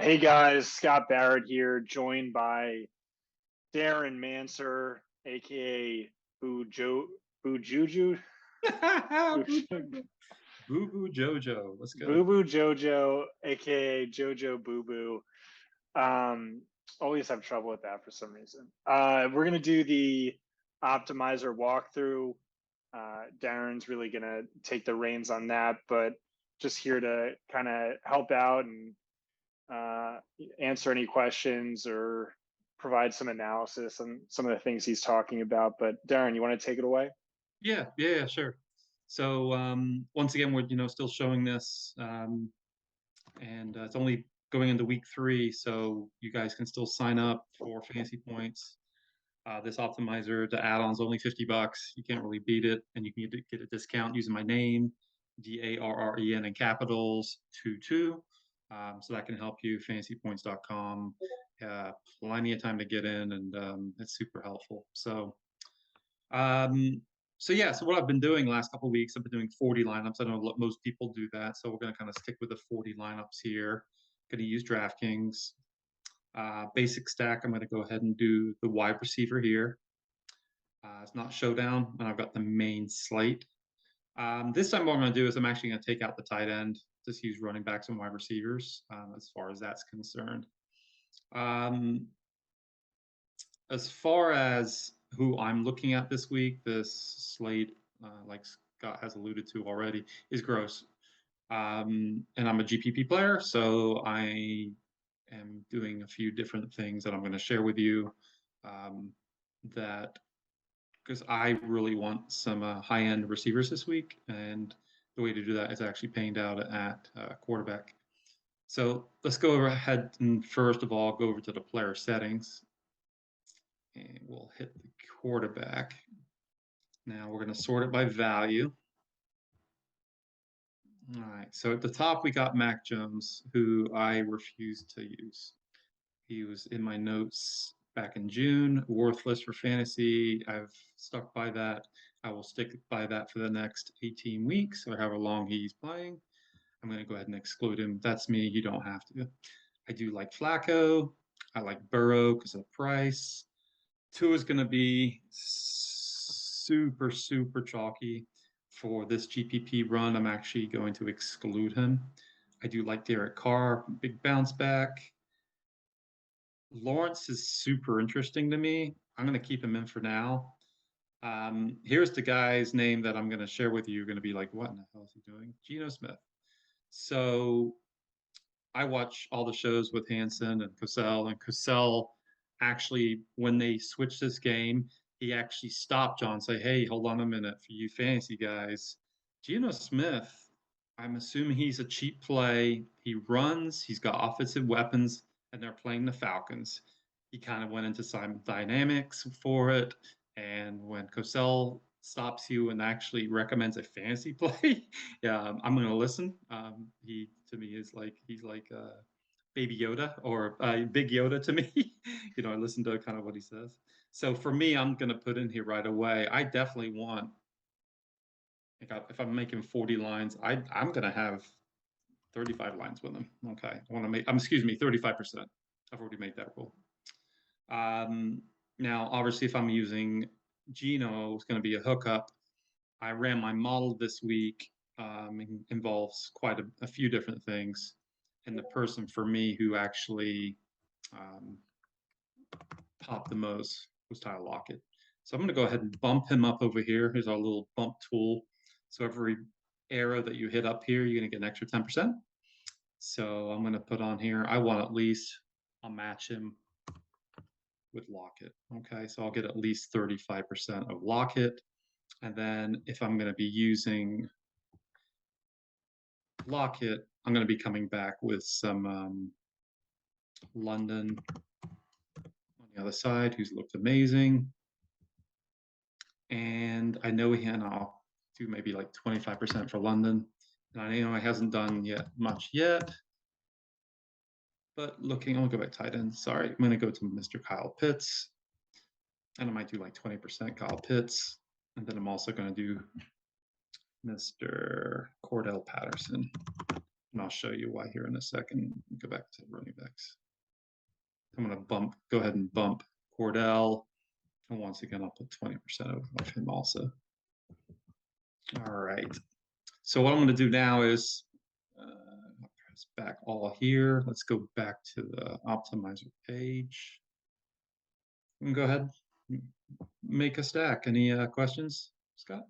Hey guys, Scott Barrett here, joined by Darren Manser, aka Boo Jo Boo Juju Boo Boo Boo Jojo. Let's go. Boo Jojo, aka Jojo Boo Boo. Um, Always have trouble with that for some reason. We're gonna do the optimizer walkthrough. Darren's really gonna take the reins on that, but just here to kind of help out and uh, answer any questions or provide some analysis on some of the things he's talking about. But Darren, you want to take it away? Yeah, sure. So once again, we're still showing this, and it's only going into week 3, so you guys can still sign up for fantasy points. This optimizer, the add-on's only $50. You can't really beat it, and you can get a discount using my name, DARREN in capitals 22. So that can help you. Fantasypoints.com. Plenty of time to get in, and it's super helpful. Um, so what I've been doing the last couple of weeks, I've been doing 40 lineups. I know most people do that, so we're going to kind of stick with the 40 lineups here. Going to use DraftKings. Basic stack, I'm going to go ahead and do the wide receiver here. It's not showdown, and I've got the main slate. This time what I'm going to do is I'm actually going to take out the tight end, just use running backs and wide receivers as far as that's concerned. As far as who I'm looking at this week, this slate, like Scott has alluded to already, is gross. And I'm a GPP player, so I am doing a few different things that I'm going to share with you that because I really want some high-end receivers this week, and the way to do that is actually paying out at quarterback. So let's go ahead and first of all go over to the player settings, and we'll hit the quarterback. Now we're going to sort it by value. All right, so at the top we got Mac Jones, who I refused to use. He was in my notes back in June, worthless for fantasy. I've stuck by that. I will stick by that for the next 18 weeks or however long he's playing. I'm going to go ahead and exclude him. That's me. You don't have to. I do like Flacco. I like Burrow because of the price. Tua is going to be super chalky for this GPP run. I'm actually going to exclude him. I do like Derek Carr, big bounce back. Lawrence is super interesting to me. I'm going to keep him in for now. Here's the guy's name that I'm going to share with you. You're going to be like, what in the hell is he doing? Geno Smith. So I watch all the shows with Hansen and Cosell actually, when they switched this game, he actually stopped John and say, hey, hold on a minute for you fantasy guys. Geno Smith, I'm assuming he's a cheap play. He runs, he's got offensive weapons, and they're playing the Falcons. He kind of went into some dynamics for it. And when Cosell stops you and actually recommends a fantasy play, yeah, I'm going to listen. He to me is like he's like Baby Yoda or Big Yoda to me. I listen to kind of what he says. So for me, I'm going to put in here right away. I definitely want. If I'm making 40 lines, I'm going to have 35 lines with him. Okay, I want to make. Excuse me, 35%. I've already made that rule. Now, obviously, if I'm using Geno, it's going to be a hookup. I ran my model this week. Involves quite a few different things. And the person for me who actually popped the most was Tyler Lockett. So I'm going to go ahead and bump him up over here. Here's our little bump tool. So every arrow that you hit up here, you're going to get an extra 10%. So I'm going to put on here, I want at least, I'll match him with Lockett. Okay, so I'll get at least 35% of Lockett. And then if I'm going to be using Lockett, I'm going to be coming back with some London on the other side, who's looked amazing. And I know I'll do maybe like 25% for London. And I know he hasn't done much yet. But looking, I'll go back tight end. Sorry, I'm going to go to Mr. Kyle Pitts. And I might do like 20% Kyle Pitts. And then I'm also going to do Mr. Cordell Patterson. And I'll show you why here in a second. Go back to running backs. I'm going to go ahead and bump Cordell. And once again, I'll put 20% of him also. All right. So what I'm going to do now is press back all here. Let's go back to the optimizer page. And go ahead, make a stack. Any questions, Scott?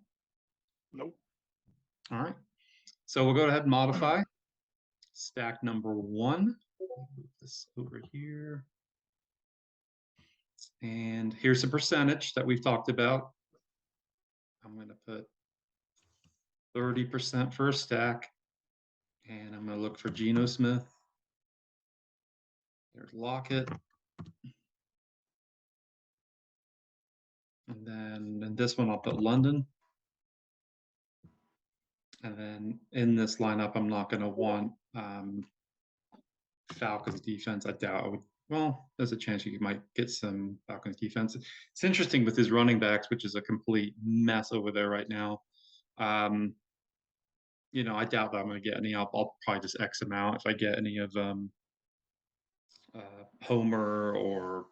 Nope. All right. So we'll go ahead and modify stack number 1. Move this over here. And here's the percentage that we've talked about. I'm going to put 30% for a stack. And I'm going to look for Geno Smith. There's Lockett. And then in this one, I'll put London. And then in this lineup, I'm not going to want Falcons defense. I doubt I would. Well, there's a chance you might get some Falcons defense. It's interesting with his running backs, which is a complete mess over there right now. You know, I doubt that I'm going to get any. I'll probably just X them out if I get any of Homer or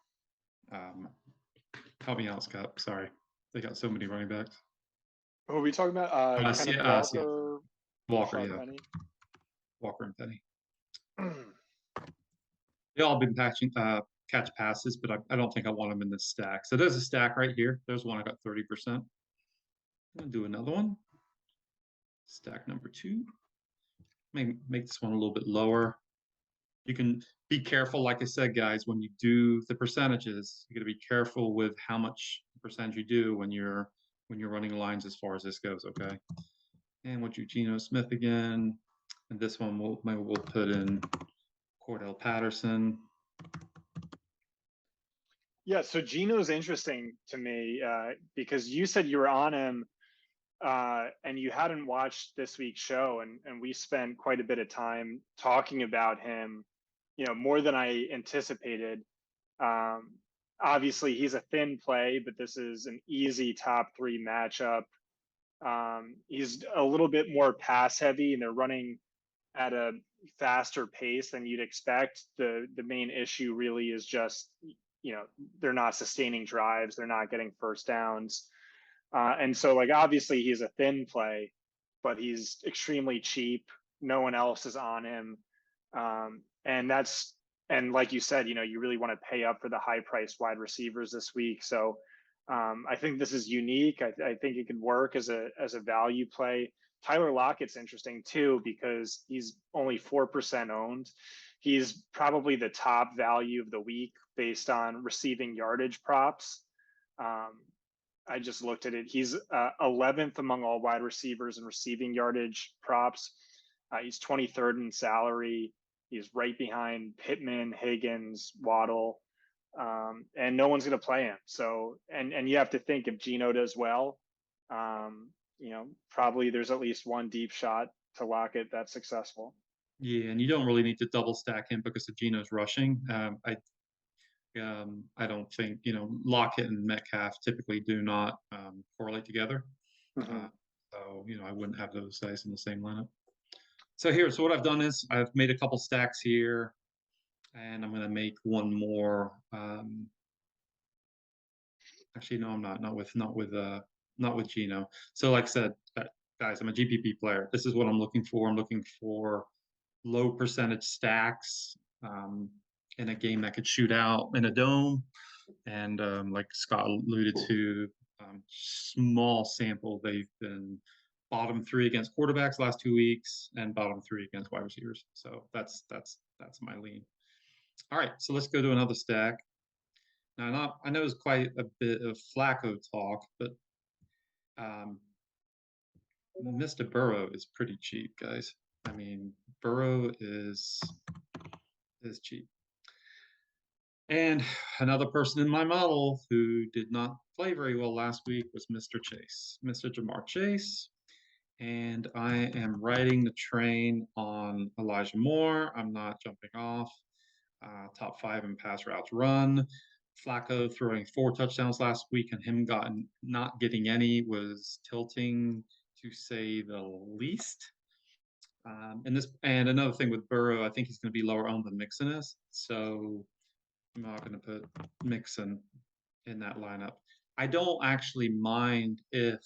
help me out, Scott. Sorry, they got so many running backs. Who are we talking about? Kenneth Walker. Walker, yeah. Penny. Walker and Penny. They all been catch passes, but I don't think I want them in this stack. So there's a stack right here. There's one I got 30%. I'm gonna do another one. Stack number 2. Make this one a little bit lower. You can be careful, like I said, guys, when you do the percentages, you got to be careful with how much percentage you do when you're running lines as far as this goes, okay? And we'll do Geno Smith again. And this one we'll put in Cordell Patterson. Yeah, so Geno's interesting to me because you said you were on him and you hadn't watched this week's show, and we spent quite a bit of time talking about him, you know, more than I anticipated. Obviously, he's a thin play, but this is an easy top 3 matchup. He's a little bit more pass heavy, and they're running at a faster pace than you'd expect. The main issue really is just, you know, they're not sustaining drives, they're not getting first downs. And so, like, obviously he's a thin play, but he's extremely cheap. No one else is on him. And like you said, you know, you really want to pay up for the high priced wide receivers this week. So I think this is unique. I think it could work as a value play. Tyler Lockett's interesting too, because he's only 4% owned. He's probably the top value of the week based on receiving yardage props. I just looked at it. He's 11th among all wide receivers in receiving yardage props. He's 23rd in salary. He's right behind Pittman, Higgins, Waddle, and no one's going to play him. So, and you have to think if Geno does well, you know, probably there's at least one deep shot to Lockett that's successful. Yeah, and you don't really need to double stack him because of Geno's rushing. I don't think, you know, Lockett and Metcalf typically do not correlate together. Mm-hmm. So, you know, I wouldn't have those guys in the same lineup. So so what I've done is I've made a couple stacks here, and I'm going to make one more. Actually, no, I'm not with Geno. So like I said, guys, I'm a GPP player. This is what I'm looking for. I'm looking for low percentage stacks in a game that could shoot out in a dome. And like Scott alluded to, small sample, they've been bottom 3 against quarterbacks last 2 weeks and bottom 3 against wide receivers. So that's my lean. All right, so let's go to another stack. Now, I know it's quite a bit of Flacco talk, but Mr. Burrow is pretty cheap, guys. I mean, Burrow is cheap. And another person in my model who did not play very well last week was Mr. Chase, Mr. Jamar Chase. And I am riding the train on Elijah Moore. I'm not jumping off. Top 5 in pass routes run. Flacco throwing 4 touchdowns last week, and him not getting any was tilting, to say the least. And another thing with Burrow, I think he's going to be lower owned than Mixon is. So I'm not going to put Mixon in that lineup. I don't actually mind if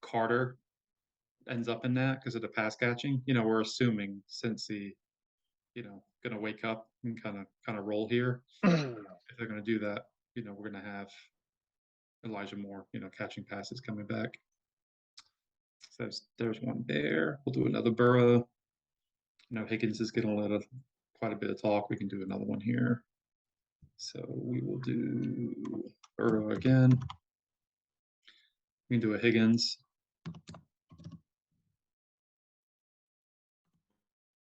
Carter ends up in that because of the pass catching. We're assuming since he, going to wake up and kind of roll here. If they're going to do that, we're going to have Elijah Moore, catching passes coming back. So there's one there. We'll do another Burrow. Higgins is getting quite a bit of talk. We can do another one here. So we will do Burrow again. We can do a Higgins.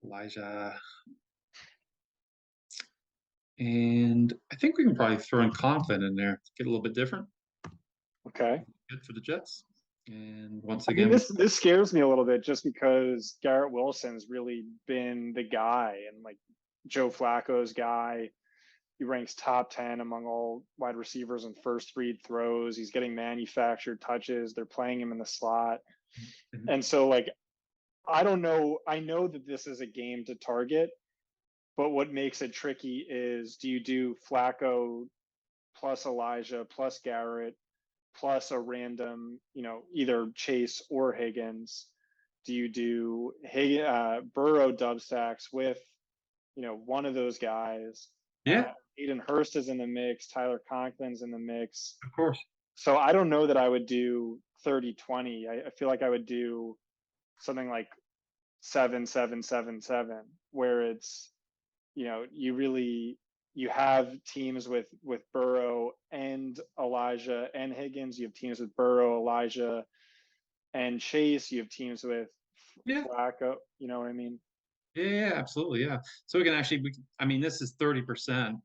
Elijah. And I think we can probably throw in Conklin in there to get a little bit different. Okay. Good for the Jets. And once I again, mean, this scares me a little bit just because Garrett Wilson's really been the guy, and like Joe Flacco's guy. He ranks top 10 among all wide receivers in first read throws. He's getting manufactured touches. They're playing him in the slot. And so, like, I don't know. I know that this is a game to target, but what makes it tricky is, do you do Flacco plus Elijah plus Garrett plus a random, either Chase or Higgins? Do you do Burrow dub stacks with, one of those guys? Yeah, Aiden Hurst is in the mix. Tyler Conklin's in the mix. of course. So I don't know that I would do 30-20. I feel like I would do something like 7-7-7-7, where it's, you have teams with Burrow and Elijah and Higgins. You have teams with Burrow, Elijah, and Chase. You have teams with Flacco. You know what I mean? Yeah, absolutely. Yeah. So we can actually, this is 30%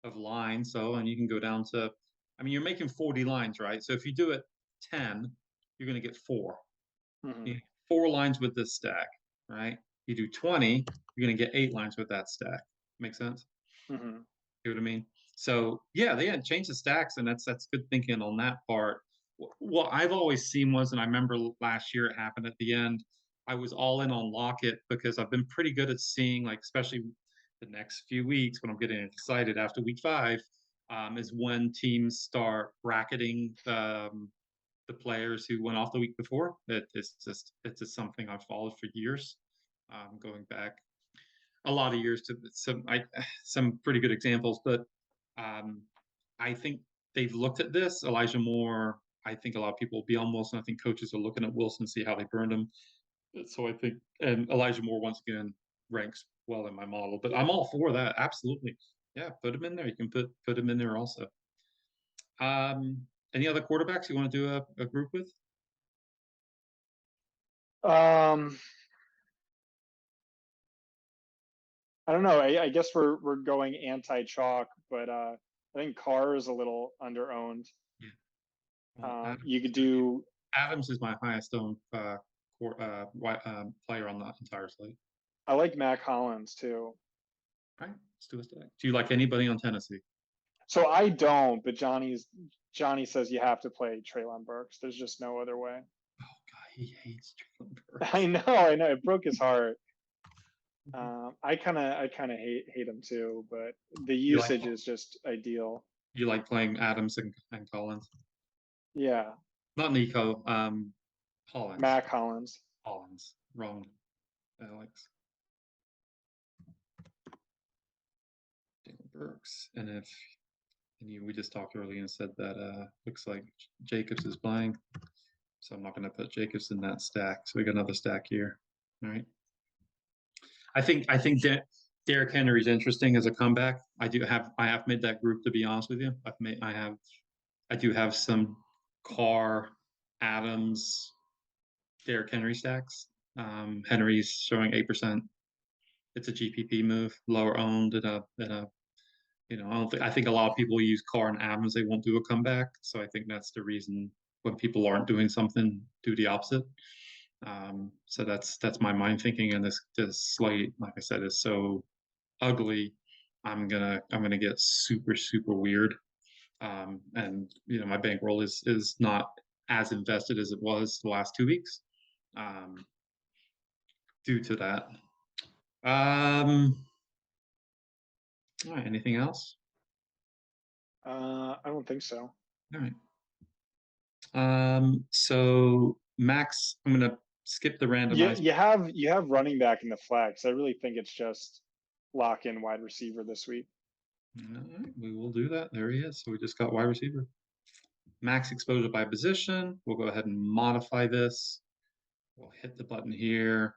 of line. So, and you can go down to, you're making 40 lines, right? So if you do it 10, you're going to get 4. Mm-hmm. You get 4 lines with this stack, right? You do 20, you're going to get 8 lines with that stack. Make sense? Mm-hmm. See what I mean? So yeah, they had changed the stacks, and that's good thinking on that part. What I've always seen was, and I remember last year it happened at the end, I was all in on Lockett because I've been pretty good at seeing, like, especially the next few weeks when I'm getting excited after week 5, is when teams start bracketing the players who went off the week before. It's just something I've followed for years, going back a lot of years to some pretty good examples. But I think they've looked at this. Elijah Moore, I think a lot of people will be on Wilson. I think coaches are looking at Wilson, see how they burned him. So I think, and Elijah Moore, once again, ranks well in my model. But I'm all for that. Absolutely. Yeah, put him in there. You can put him in there also. Any other quarterbacks you want to do a group with? I don't know. I guess we're going anti-chalk, but I think Carr is a little underowned. Yeah. Well, You could do Adams is my highest owned player on the entire slate. I like Mac Hollins too. All right, let's do a stack. Do you like anybody on Tennessee? So I don't, but Johnny says you have to play Treylon Burks. There's just no other way. Oh God, he hates Treylon Burks. I know. It broke his heart. I kind of hate him too, but the usage is just ideal. You like playing Adams and Collins? Yeah. Not Nico. Hollins. Mac Hollins. Hollins. Wrong, Alex. Jalen Burks. And we just talked earlier and said that looks like Jacobs is buying. So I'm not going to put Jacobs in that stack. So we got another stack here. All right. I think that Derrick Henry is interesting as a comeback. I have made that group, to be honest with you. I do have some Carr, Adams, Derrick Henry stacks. Henry's showing 8%. It's a GPP move, lower owned I think a lot of people use Carr and Adams. They won't do a comeback. So I think that's the reason when people aren't doing something, do the opposite. So that's my mind thinking. And this slate, like I said, is so ugly. I'm gonna get super, super weird. And my bankroll is not as invested as it was the last 2 weeks. due to that. All right, anything else? I don't think so. All right. So Max, I'm gonna skip the You randomized. you have running back in the flex. I really think it's just lock in wide receiver this week. All right, we will do that. There he is. So we just got wide receiver. Max exposure by position. We'll go ahead and modify this. We'll hit the button here.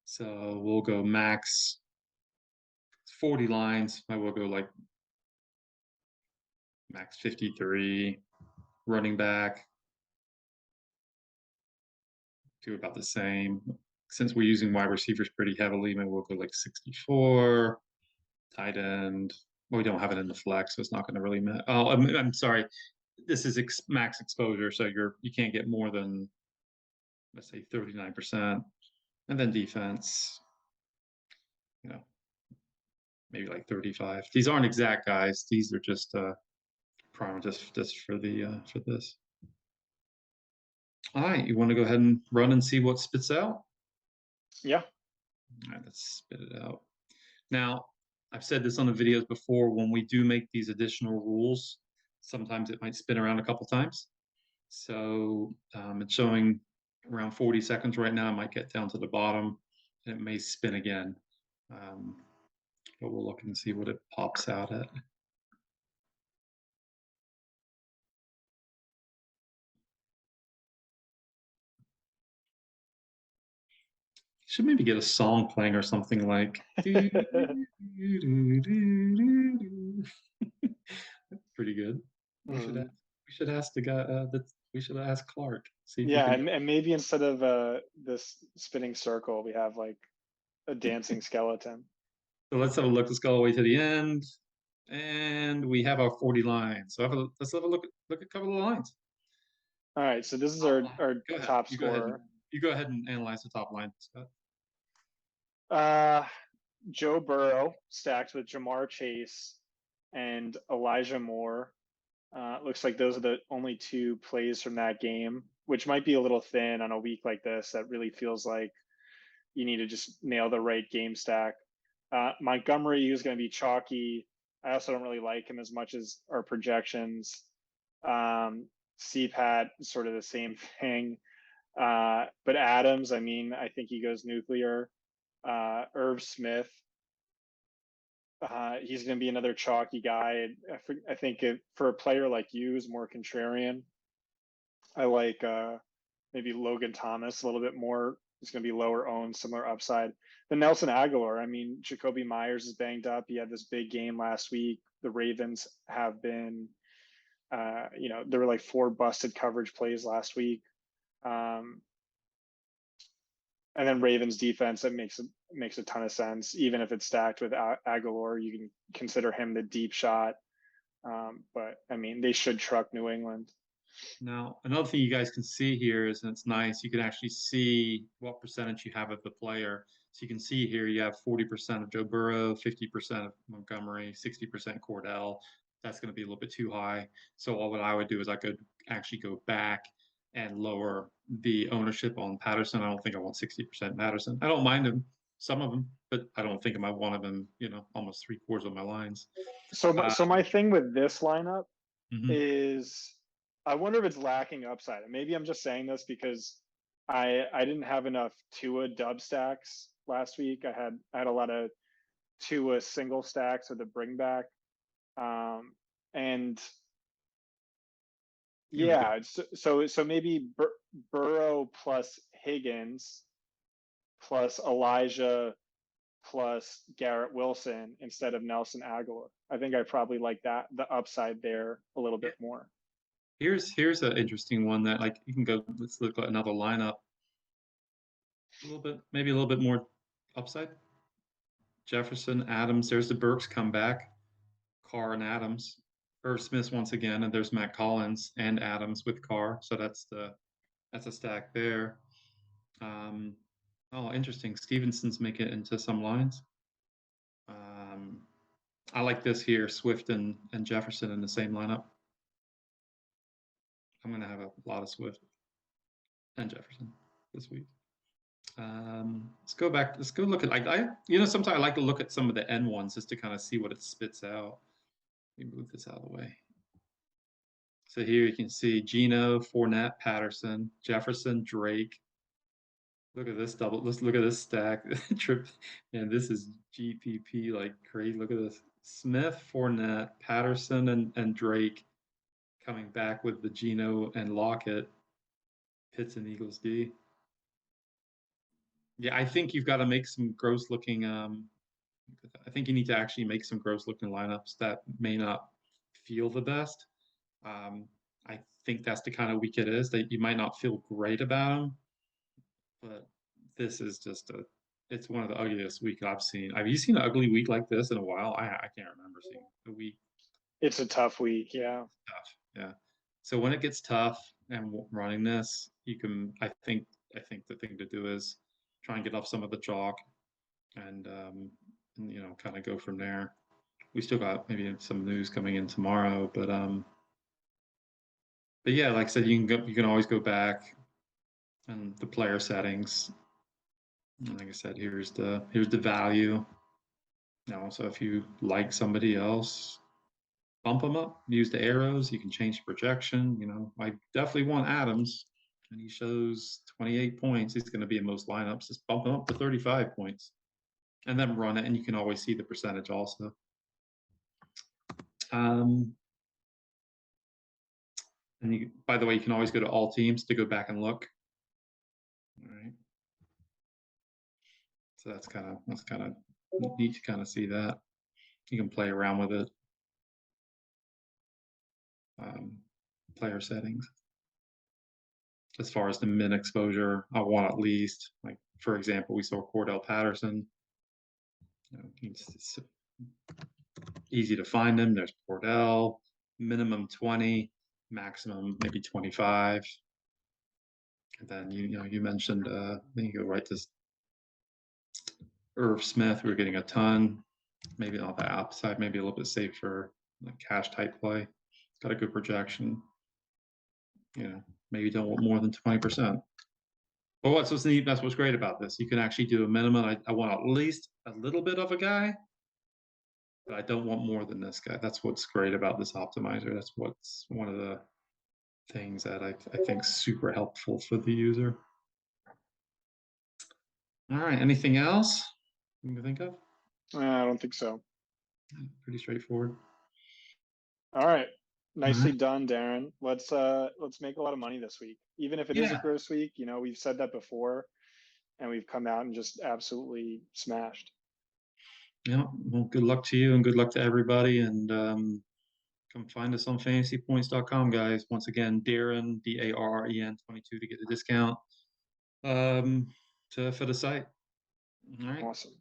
So we'll go max 40 lines. I will go like max 53. Running back, do about the same. Since we're using wide receivers pretty heavily, maybe we'll go like 64. Tight end. Well, we don't have it in the flex, so it's not going to really matter. Oh, I'm sorry. This is max exposure, so you can't get more than, let's say, 39%. And then defense, maybe like 35. These aren't exact, guys. These are just prime just for this. All right, you want to go ahead and run and see what spits out? Yeah. All right, let's spit it out. Now, I've said this on the videos before, when we do make these additional rules, sometimes it might spin around a couple times. So it's showing around 40 seconds right now. I might get down to the bottom and it may spin again. But we'll look and see what it pops out at. Should maybe get a song playing or something like. That's pretty good. We should ask the guy. We should ask Clark. See if Yeah, he can. and maybe instead of this spinning circle, we have like a dancing skeleton. So let's have a look. Let's go all the way to the end, and we have our 40 lines. So let's have a look at a couple of lines. All right, so this is our top scorer. You go ahead and analyze the top line, Scott. Joe Burrow stacked with Jamar Chase and Elijah Moore. Looks like those are the only two plays from that game, which might be a little thin on a week like this. That really feels like you need to just nail the right game stack. Montgomery, who's going to be chalky. I also don't really like him as much as our projections. CPAT, sort of the same thing. But Adams, I mean, I think he goes nuclear. Irv Smith, he's going to be another chalky guy. I think for a player like you, is more contrarian. I like maybe Logan Thomas a little bit more. He's going to be lower owned, similar upside. The Nelson Aguilar, I mean, Jacoby Myers is banged up. He had this big game last week. The Ravens have been, there were like 4 busted coverage plays last week. And then Ravens defense, that makes a ton of sense. Even if it's stacked with Aguilar, you can consider him the deep shot. But I mean, they should truck New England. Now, another thing you guys can see here is, and it's nice, you can actually see what percentage you have of the player. So you can see here you have 40% of Joe Burrow, 50% of Montgomery, 60% Cordell. That's going to be a little bit too high. So what I would do is I could actually go back and lower the ownership on Patterson. I don't think I want 60% Patterson. I don't mind him, some of them, but I don't think I might want him in, almost 3/4 of my lines. So my thing with this lineup Mm-hmm. is, I wonder if it's lacking upside. And maybe I'm just saying this because I didn't have enough Tua dub stacks last week. I had a lot of Tua single stacks with the bring back. And yeah, so maybe Burrow plus Higgins plus Elijah plus Garrett Wilson instead of Nelson Aguilar. I think I probably like the upside there a little bit more. Here's an interesting one that, like, you can go. Let's look at another lineup. Maybe a little bit more upside. Jefferson, Adams. There's the Burks comeback. Carr and Adams. Irv Smith once again, and there's Matt Collins and Adams with Carr. So that's a stack there. Interesting. Stevenson's make it into some lines. I like this here, Swift and Jefferson in the same lineup. I'm going to have a lot of Swift and Jefferson this week. Let's go back. Let's go look at sometimes I like to look at some of the N ones just to kind of see what it spits out. Let me move this out of the way. So here you can see Geno, Fournette, Patterson, Jefferson, Drake. Look at this double. Let's look at this stack. Trip, and this is GPP like crazy. Look at this: Smith, Fournette, Patterson, and Drake coming back with the Geno and Lockett. Pitts and Eagles D. Yeah, I think you've got to make some gross looking. I think you need to actually make some gross looking lineups that may not feel the best. I think that's the kind of week it is that you might not feel great about them, but this is just it's one of the ugliest week I've seen. Have you seen an ugly week like this in a while? I can't remember seeing a week. It's a tough week. Yeah. Tough. Yeah. So when it gets tough and running this, you can, I think the thing to do is try and get off some of the chalk and kind of go from there. We still got maybe some news coming in tomorrow, but yeah, like I said, you can always go back and the player settings. And like I said, here's the value. Now, so if you like somebody else, bump them up. Use the arrows. You can change the projection. I definitely want Adams, and he shows 28 points. He's going to be in most lineups. Just bump him up to 35 points, and then run it, and you can always see the percentage also. And by the way, you can always go to all teams to go back and look. All right. So that's kind of neat to kind of see that. You can play around with it. Player settings. As far as the min exposure, I want at least, like for example, we saw Cordell Patterson. It's easy to find him. There's Cordell, minimum 20, maximum maybe 25. And then you mentioned then you go right to Irv Smith. We're getting a ton. Maybe on the upside, maybe a little bit safer, like cash type play. Got a good projection. Maybe don't want more than 20%. But what's neat, that's what's great about this. You can actually do a minimum. I want at least a little bit of a guy, but I don't want more than this guy. That's what's great about this optimizer. That's what's one of the things that I think super helpful for the user. All right, anything else you can think of? I don't think so. Pretty straightforward. All right. Nicely done, Darren. Let's make a lot of money this week. Even if it is a gross week, we've said that before and we've come out and just absolutely smashed. Yeah, well, good luck to you and good luck to everybody. And come find us on fantasypoints.com, guys. Once again, Darren, DARREN 22 to get the discount for the site. All right. Awesome.